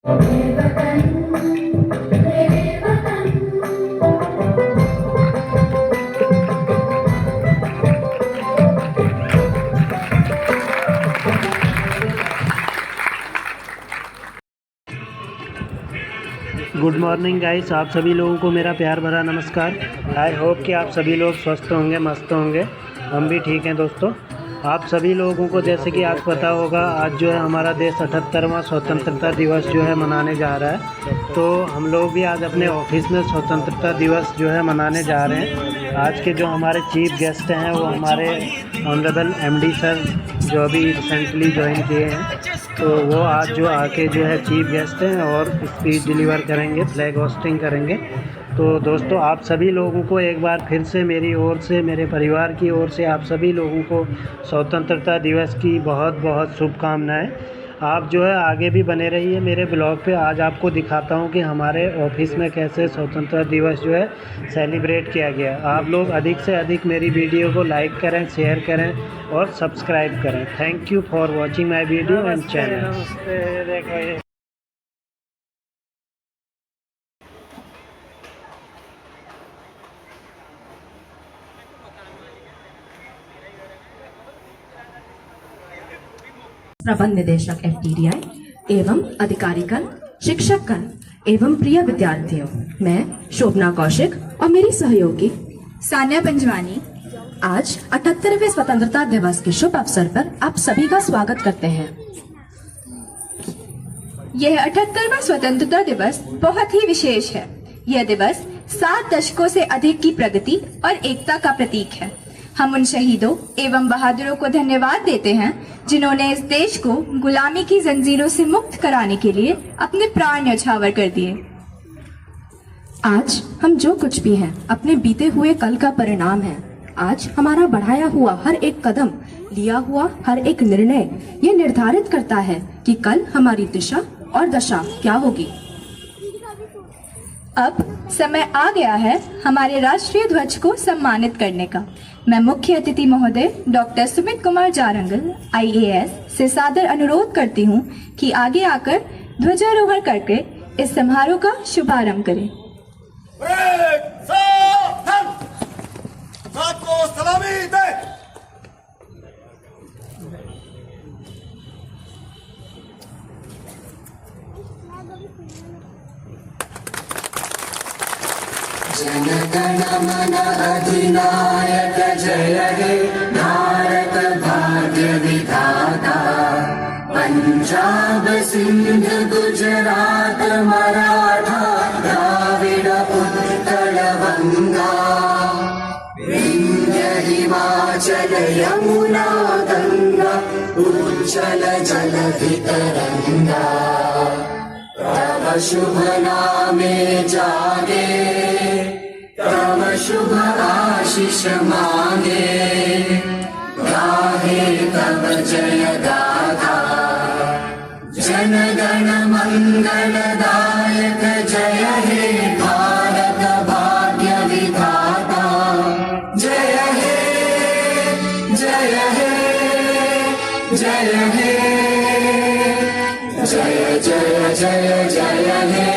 Good morning guys, आप सभी लोगों को मेरा प्यार भरा नमस्कार। आई होप कि आप सभी लोग स्वस्थ होंगे, मस्त होंगे। हम भी ठीक हैं दोस्तों। आप सभी लोगों को जैसे कि आज पता होगा, आज जो है हमारा देश 78वां स्वतंत्रता दिवस जो है मनाने जा रहा है। तो हम लोग भी आज अपने ऑफिस में स्वतंत्रता दिवस जो है मनाने जा रहे हैं। आज के जो हमारे चीफ गेस्ट हैं वो हमारे ऑनरेबल एमडी सर, जो अभी रिसेंटली ज्वाइन किए हैं। तो वो आज जो आके जो है चीफ गेस्ट हैं और स्पीच डिलीवर करेंगे, फ्लैग होस्टिंग करेंगे। तो दोस्तों, आप सभी लोगों को एक बार फिर से मेरी ओर से, मेरे परिवार की ओर से आप सभी लोगों को स्वतंत्रता दिवस की बहुत बहुत शुभकामनाएं। आप जो है आगे भी बने रहिए मेरे ब्लॉग पे। आज आपको दिखाता हूं कि हमारे ऑफिस में कैसे स्वतंत्रता दिवस जो है सेलिब्रेट किया गया। आप लोग अधिक से अधिक मेरी वीडियो को लाइक करें, शेयर करें और सब्सक्राइब करें। Thank you for watching my video and channel. प्रबंध निदेशक FTDI एवं अधिकारीगण, शिक्षकगण एवं प्रिय विद्यार्थियों, मैं शोभना कौशिक और मेरी सहयोगी सान्या पंजवानी आज 78वें स्वतंत्रता दिवस के शुभ अवसर पर आप सभी का स्वागत करते हैं। यह 78वां स्वतंत्रता दिवस बहुत ही विशेष है। यह दिवस 7 दशकों से अधिक की प्रगति और एकता का प्रतीक है। हम उन शहीदों एवं बहादुरों को धन्यवाद देते हैं जिन्होंने इस देश को गुलामी की जंजीरों से मुक्त कराने के लिए अपने प्राण न्यौछावर कर दिए। आज हम जो कुछ भी हैं अपने बीते हुए कल का परिणाम है। आज हमारा बढ़ाया हुआ हर एक कदम, लिया हुआ हर एक निर्णय ये निर्धारित करता है कि कल हमारी दिशा और दशा क्या होगी। अब समय आ गया है हमारे राष्ट्रीय ध्वज को सम्मानित करने का। मैं मुख्य अतिथि महोदय डॉक्टर सुमित कुमार जारंगल IAS से सादर अनुरोध करती हूँ कि आगे आकर ध्वजारोहण करके इस समारोह का शुभारंभ करें। सबको सलामी दे। जन गण मन अधिनायक जय हे भारत भाग्य विधाता। पंजाब सिंध गुजरात मराठा द्राविड उत्कल गंगा। विंध्य हिमाचल यमुना गंगा उज्जल जलधि तरंगा। तव शुभ नामे जागे, तव शुभ आशीष मांगे। गाहे तव जय गाथा, जन गण मंगलदायक जय हे भारत भाग्य विधाता। जय हे जय हे जय हे जय जय जय जय हे।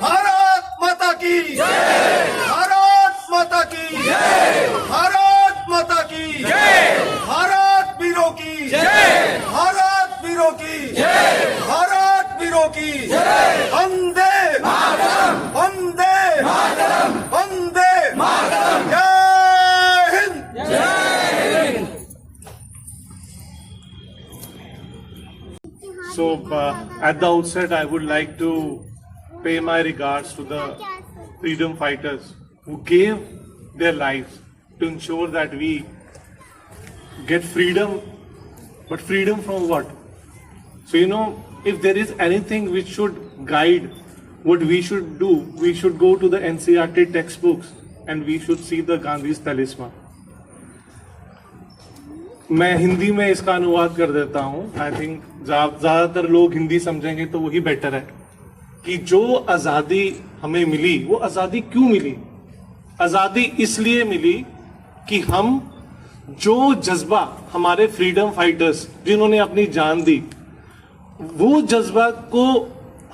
भारत माता की जय, भारत माता की जय, भारत माता की जय, भारत वीरों की जय, भारत वीरों की जय, भारत वीरों की जय। वंदे मातरम, वंदे मातरम, वंदे मातरम। जय हिंद, जय Hind. So, at the outset, I would like to pay my regards to the freedom fighters who gave their lives to ensure that we get freedom. But freedom from what? So, if there is anything which should guide what we should do, we should go to the NCERT textbooks and we should see the Gandhi's talisman. मैं हिंदी में इसका अनुवाद कर देता हूँ। I think ज्यादातर लोग हिंदी समझेंगे तो वही बेटर है कि जो आजादी हमें मिली, वो आजादी क्यों मिली? आजादी इसलिए मिली कि हम जो जज्बा हमारे फ्रीडम फाइटर्स जिन्होंने अपनी जान दी, वो जज्बा को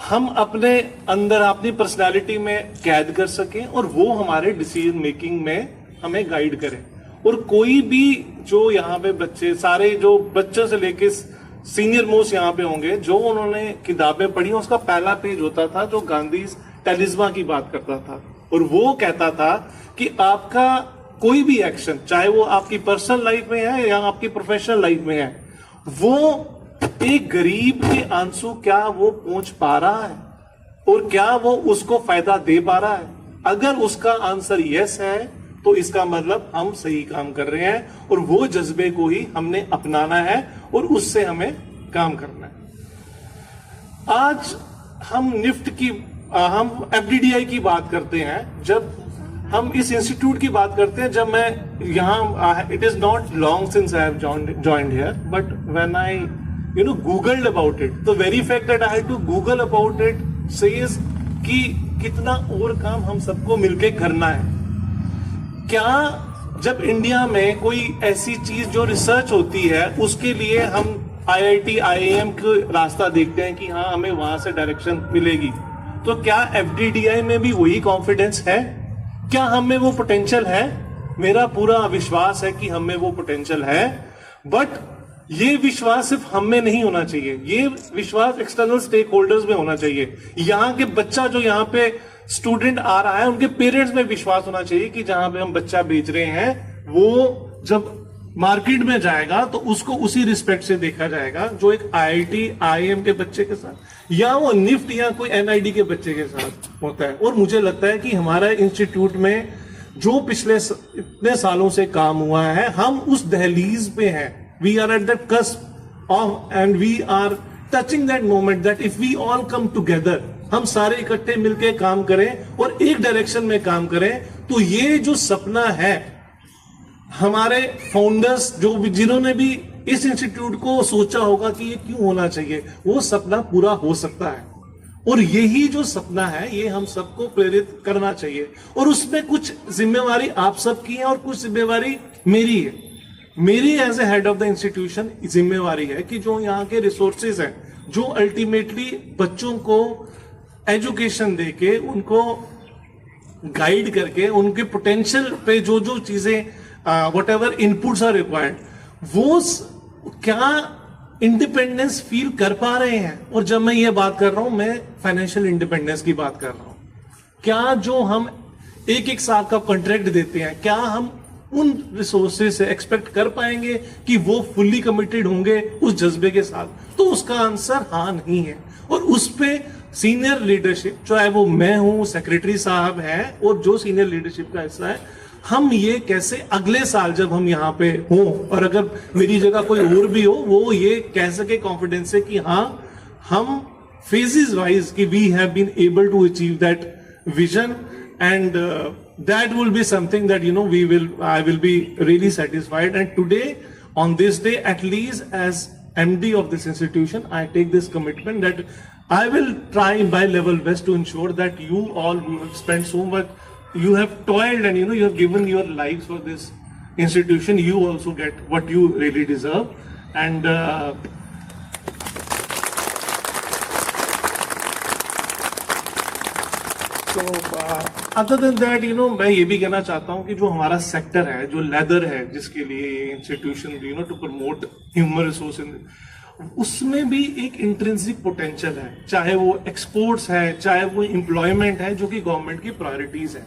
हम अपने अंदर अपनी पर्सनालिटी में कैद कर सकें और वो हमारे डिसीजन मेकिंग में हमें गाइड करें। और कोई भी जो यहाँ पे बच्चे, सारे जो बच्चों से लेके सीनियर मोस्ट यहाँ पे होंगे, जो उन्होंने किताबें पढ़ी, उसका पहला पेज होता था जो गांधी टेलिज्मा की बात करता था, और वो कहता था कि आपका कोई भी एक्शन, चाहे वो आपकी पर्सनल लाइफ में है या आपकी प्रोफेशनल लाइफ में है, वो एक गरीब के आंसू क्या वो पहुंच पा रहा है और क्या वो उसको फायदा दे पा रहा है। अगर उसका आंसर यस है तो इसका मतलब हम सही काम कर रहे हैं, और वो जज्बे को ही हमने अपनाना है और उससे हमें काम करना है। आज हम निफ्ट की, हम एफडीडीआई की बात करते हैं। जब हम इस इंस्टीट्यूट की बात करते हैं, जब मैं यहाँ, it is not long since I have joined here, but when I googled about it, the very fact that I had to google about it says कि कितना और काम हम सबको मिलके करना है। क्या जब इंडिया में कोई ऐसी चीज जो रिसर्च होती है उसके लिए हम IIT IIM का रास्ता देखते हैं कि हाँ हमें वहां से डायरेक्शन मिलेगी, तो क्या FDDI में भी वही कॉन्फिडेंस है? क्या हमें वो पोटेंशियल है? मेरा पूरा विश्वास है कि हमें वो पोटेंशियल है, बट ये विश्वास सिर्फ हम में नहीं होना चाहिए, ये विश्वास एक्सटर्नल स्टेक होल्डर्स में होना चाहिए। यहाँ के बच्चा जो यहाँ पे स्टूडेंट आ रहा है, उनके पेरेंट्स में विश्वास होना चाहिए कि जहां पे हम बच्चा बेच रहे हैं वो जब मार्केट में जाएगा तो उसको उसी रिस्पेक्ट से देखा जाएगा जो एक IIT IIM के बच्चे के साथ या वो निफ्ट या कोई NID के बच्चे के साथ होता है। और मुझे लगता है कि हमारा इंस्टीट्यूट में जो पिछले इतने सालों से काम हुआ है, हम उस दहलीज पे हैं। We are at that cusp of, and we are touching that moment that if we all come together, हम सारे इकट्ठे मिलके काम करें और एक डायरेक्शन में काम करें, तो ये जो सपना है हमारे फाउंडर्स जो भी, जिन्होंने भी इस इंस्टीट्यूट को सोचा होगा कि ये क्यों होना चाहिए, वो सपना पूरा हो सकता है। और यही जो सपना है ये हम सबको प्रेरित करना चाहिए, और उसमें कुछ जिम्मेवारी आप सबकी है और कुछ जिम्मेवारी मेरी है। मेरी as a head of the institution जिम्मेवारी है कि जो यहाँ के रिसोर्सेज हैं, जो अल्टीमेटली बच्चों को एजुकेशन देके, उनको गाइड करके, उनके पोटेंशियल पे जो जो चीजें whatever inputs are required, वो क्या इंडिपेंडेंस फील कर पा रहे हैं। और जब मैं ये बात कर रहा हूं, मैं फाइनेंशियल इंडिपेंडेंस की बात कर रहा हूं। क्या जो हम एक साल का कॉन्ट्रैक्ट देते हैं, क्या हम उन रिसोर्सेज से एक्सपेक्ट कर पाएंगे कि वो फुल्ली कमिटेड होंगे उस जज्बे के साथ? तो उसका आंसर हाँ नहीं है। और उस पे सीनियर लीडरशिप, चाहे वो मैं हूं, सेक्रेटरी साहब हैं, और जो सीनियर लीडरशिप का हिस्सा है, हम ये कैसे अगले साल जब हम यहाँ पे हों, और अगर मेरी जगह कोई और भी हो, वो ये कह सके कॉन्फिडेंस से कि हाँ हम फेजेस वाइज कि we have been able to achieve that vision, and that will be something that I will be really satisfied. And today, on this day, at least as MD of this institution, I take this commitment that I will try by level best to ensure that you all who have spent so much, you have toiled and you have given your lives for this institution, you also get what you really deserve. And other than that मैं ये भी कहना चाहता हूँ कि जो हमारा sector है, जो लेदर है, जिसके लिए institution to promote human resource, उसमें भी एक इंट्रिंसिक पोटेंशियल है। चाहे वो एक्सपोर्ट्स है, चाहे वो एम्प्लॉयमेंट है, जो कि गवर्नमेंट की प्रायोरिटीज है।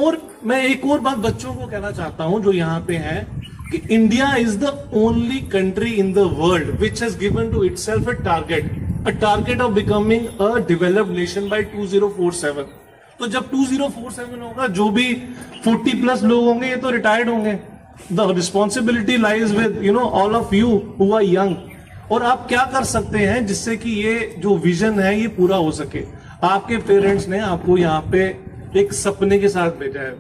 और मैं एक और बात बच्चों को कहना चाहता हूँ जो यहाँ पे है, कि India is the only country in the world which has given to itself a target of becoming a developed nation by 2047. तो जब 2047 होगा, जो भी 40+ लोग होंगे ये तो रिटायर्ड होंगे। The responsibility lies with all of you who are young. और आप क्या कर सकते हैं जिससे कि ये जो विजन है ये पूरा हो सके? आपके पेरेंट्स ने आपको यहाँ पे एक सपने के साथ भेजा है।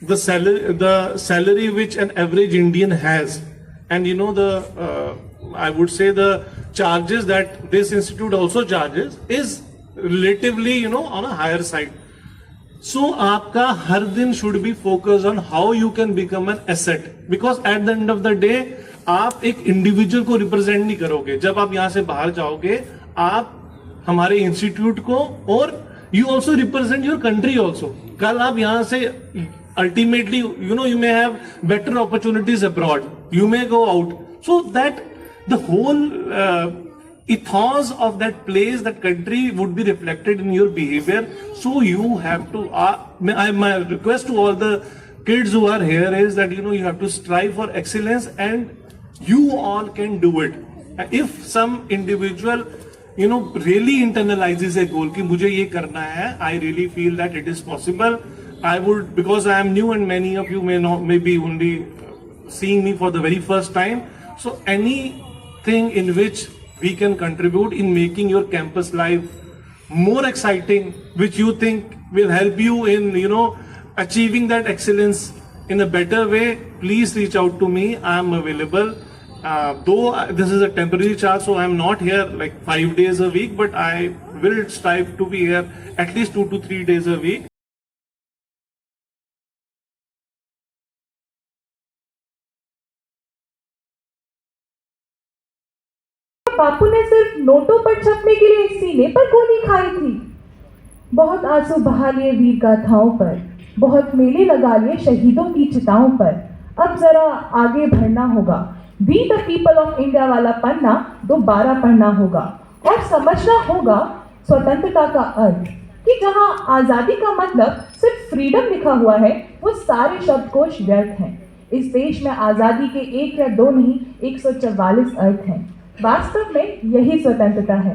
The salary which an average Indian has, and I would say the charges that this institute also charges is relatively on a higher side. So आपका हर दिन should be focused on how you can become an asset, because at the end of the day आप एक individual को represent नहीं करोगे। जब आप यहाँ से बाहर जाओगे, आप हमारे इंस्टीट्यूट को, और you also represent your country also. कल आप यहाँ से ultimately you may have better opportunities abroad, you may go out, so that the whole ethos of that place, that country would be reflected in your behavior. So you have to, my request to all the kids who are here is that you have to strive for excellence, and you all can do it. If some individual really internalizes a goal कि मुझे ये करना है, I really feel that it is possible. I would, because I am new and many of you may be only seeing me for the very first time. So anything in which we can contribute in making your campus life more exciting, which you think will help you in achieving that excellence in a better way, please reach out to me. I am available. Though this is a temporary charge, so I am not here like 5 days a week, but I will strive to be here at least 2 to 3 days a week. बापू ने सिर्फ नोटों पर छपने के लिए सीने पर गोली खाई थी। बहुत आंसू बहा लिए वीर गाथाओं पर, बहुत मेले लगा लिए शहीदों की चिताओं पर। अब जरा आगे बढ़ना होगा, be the people of India वाला पन्ना दोबारा पढ़ना होगा और समझना होगा स्वतंत्रता का अर्थ, कि जहां आजादी का मतलब सिर्फ फ्रीडम लिखा हुआ है, वो सारे शब्दकोश व्यर्थ हैं। इस देश में आजादी के 1 या 2 नहीं, 144 अर्थ हैं। वास्तव में यही स्वतंत्रता है।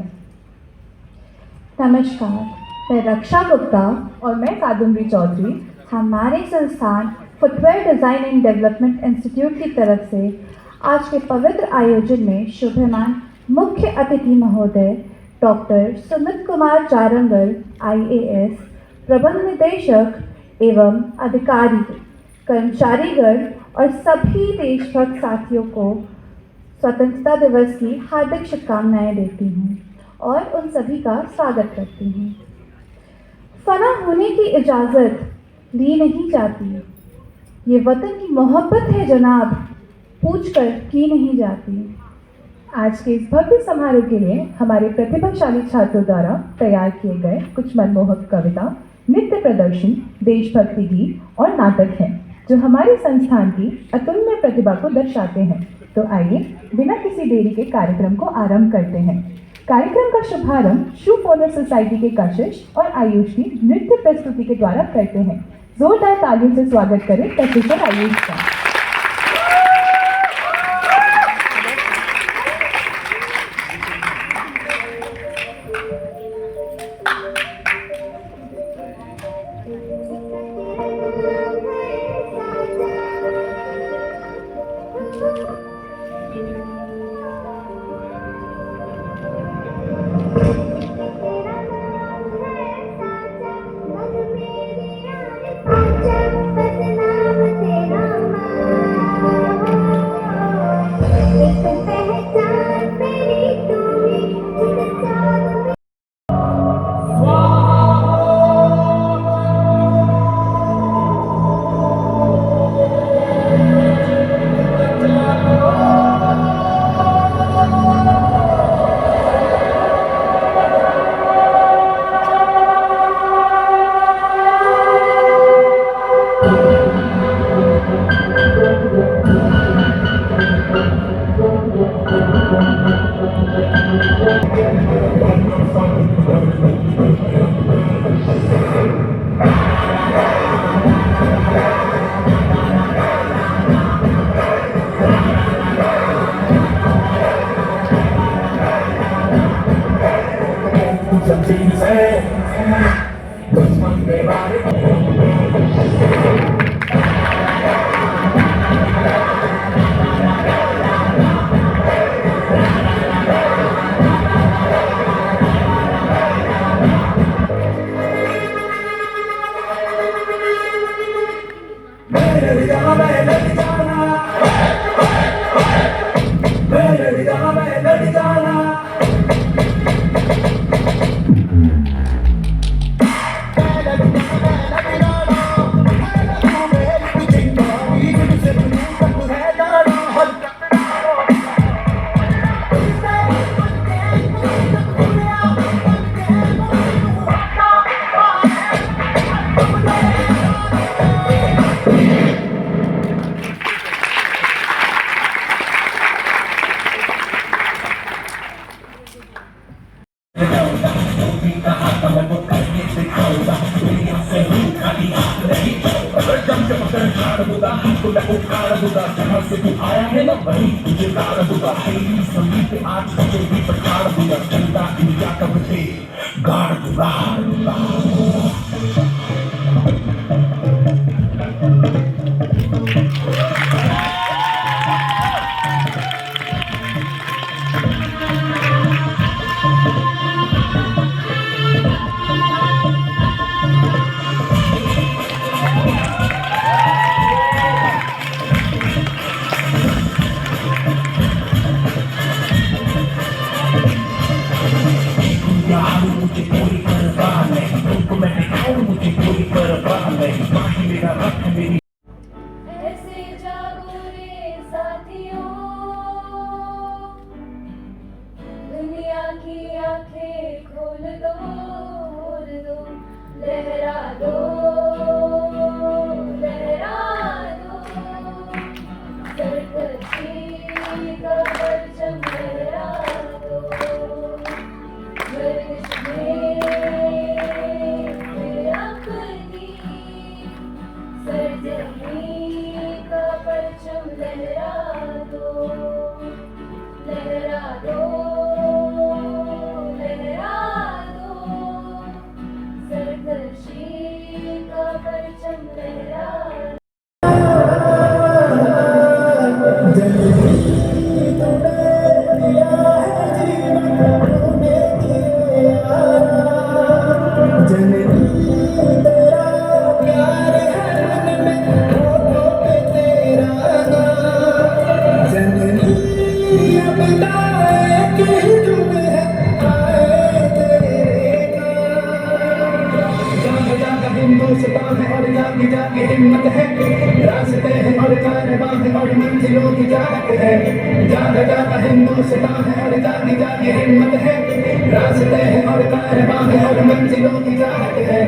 नमस्कार, मैं रक्षा गुप्ता और मैं कादम्बरी चौधरी हमारे संस्थान footwear design and development institute की तरफ से आज के पवित्र आयोजन में शुभमान मुख्य अतिथि महोदय डॉक्टर सुमित कुमार जारंगल IAS, प्रबंध निदेशक एवं अधिकारी, कर्मचारीगण और सभी देशभक्त साथियों को स्वतंत्रता दिवस की हार्दिक शुभकामनाएं देती हूँ और उन सभी का स्वागत करती हूँ। फना होने की इजाज़त ली नहीं जाती, ये वतन की मोहब्बत है जनाब, पूछकर की नहीं जाती। आज के इस भव्य समारोह के लिए हमारे प्रतिभाशाली छात्रों द्वारा तैयार किए गए कुछ मनमोहक कविता, नृत्य प्रदर्शन, देशभक्ति गीत और नाटक हैं, जो हमारे संस्थान की अतुलनीय प्रतिभा को दर्शाते हैं। तो आइए बिना किसी देरी के कार्यक्रम को आरंभ करते हैं। कार्यक्रम का शुभारंभ शूफोनर सोसाइटी के कशिश और आयुष की नृत्य प्रस्तुति के द्वारा करते हैं। जोरदार तालियों से स्वागत करें कशिश और आयुष का। ऐसे जागो रे साथियों, दुनिया की आंखें खोल दो, लहरा दो, लहरा दो, सरकशी का परचम लहरा दो, गर्दिश में अपनी सरजमी का परचम लहरा दो, लहरा दो, लहरा दो, सरकशी का परचम लहरा दो। हिंदुस्तान है और जागी जागी हिम्मत है, रास्ते हैं और कारवां है और मंजिलों की चाहत है। जागा जागा हिंदुस्तान है और जागी जागी हिम्मत है, रास्ते हैं और कारवां है और मंजिलों की चाहत है।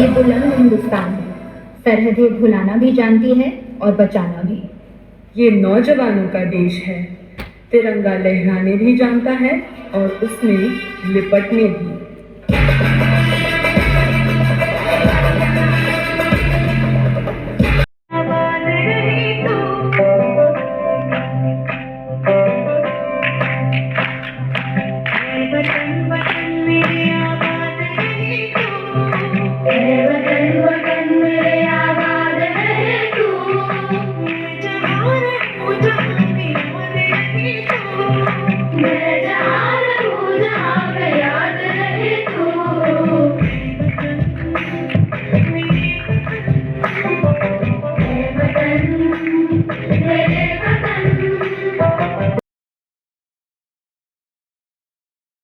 ये बुलंद हिंदुस्तान है, सरहदें भुलाना भी जानती है और बचाना भी। ये नौजवानों का देश है, तिरंगा लहराने भी जानता है और उसमें लिपटने भी। वतन वतन मेरे